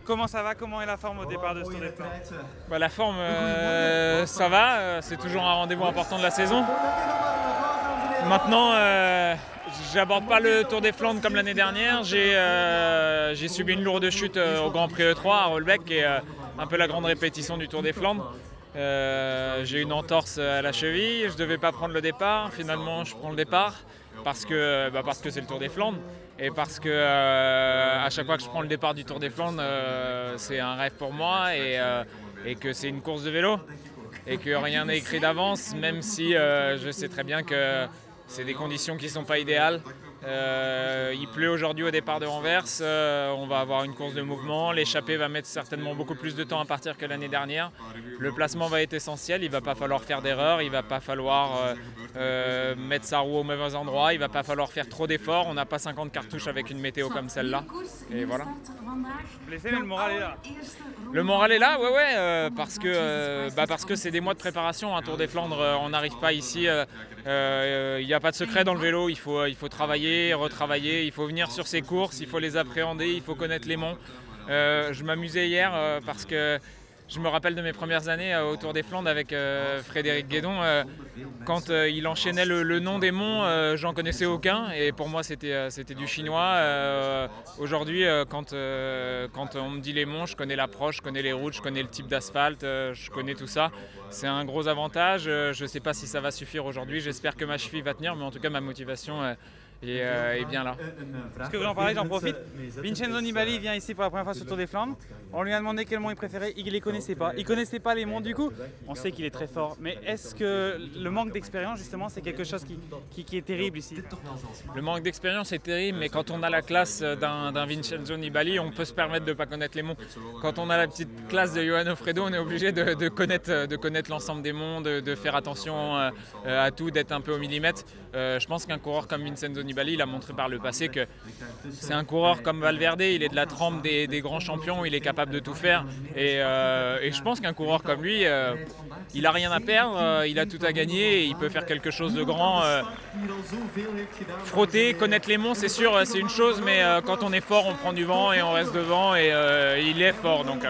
Comment ça va? Comment est la forme au départ de ce Tour des Flandres? La forme, ça va. C'est toujours un rendez-vous important de la saison. Maintenant, j'aborde pas le Tour des Flandres comme l'année dernière. J'ai subi une lourde chute au Grand Prix E3 à Rolbeck, qui est un peu la grande répétition du Tour des Flandres. J'ai une entorse à la cheville, je ne devais pas prendre le départ. Finalement, je prends le départ parce que c'est le Tour des Flandres et parce que à chaque fois que je prends le départ du Tour des Flandres, c'est un rêve pour moi et que c'est une course de vélo et que rien n'est écrit d'avance, même si je sais très bien que c'est des conditions qui ne sont pas idéales. Il pleut aujourd'hui au départ de Anvers, on va avoir une course de mouvement, l'échappée va mettre certainement beaucoup plus de temps à partir que l'année dernière. Le placement va être essentiel, il ne va pas falloir faire d'erreurs, il ne va pas falloir mettre sa roue au mauvais endroit, il ne va pas falloir faire trop d'efforts, on n'a pas 50 cartouches avec une météo comme celle-là. Et voilà. Blessé, mais le moral est là. Le moral est là, ouais, parce que c'est des mois de préparation, un Tour des Flandres, on n'arrive pas ici, il n'y a pas de secret dans le vélo, il faut travailler, retravailler, il faut venir sur ces courses, il faut les appréhender, il faut connaître les monts. Je m'amusais hier parce que je me rappelle de mes premières années au Tour des Flandres avec Frédéric Guédon. Quand il enchaînait le nom des monts, j'en connaissais aucun et pour moi c'était du chinois. Aujourd'hui, quand on me dit les monts, je connais l'approche, je connais les routes, je connais le type d'asphalte, je connais tout ça. C'est un gros avantage. Je ne sais pas si ça va suffire aujourd'hui. J'espère que ma cheville va tenir, mais en tout cas ma motivation est bien là. Parce que vous en parlez, j'en profite. Vincenzo Nibali vient ici pour la première fois sur le Tour des Flandres. On lui a demandé quel mont il préférait, il ne les connaissait pas. Il ne connaissait pas les monts du coup. On sait qu'il est très fort. Mais est-ce que le manque d'expérience, justement, c'est quelque chose qui est terrible ici? Le manque d'expérience est terrible, mais quand on a la classe d'un Vincenzo Nibali, on peut se permettre de ne pas connaître les monts. Quand on a la petite classe de Johan Alfredo, on est obligé de connaître l'ensemble des monts, de faire attention à tout, d'être un peu au millimètre. Je pense qu'un coureur comme Vincenzo Nibali, il a montré par le passé que c'est un coureur comme Valverde, il est de la trempe des grands champions, il est capable de tout faire. Et je pense qu'un coureur comme lui, il n'a rien à perdre, il a tout à gagner, et il peut faire quelque chose de grand. Frotter, connaître les monts, c'est sûr, c'est une chose, mais quand on est fort, on prend du vent et on reste devant et il est fort. Donc,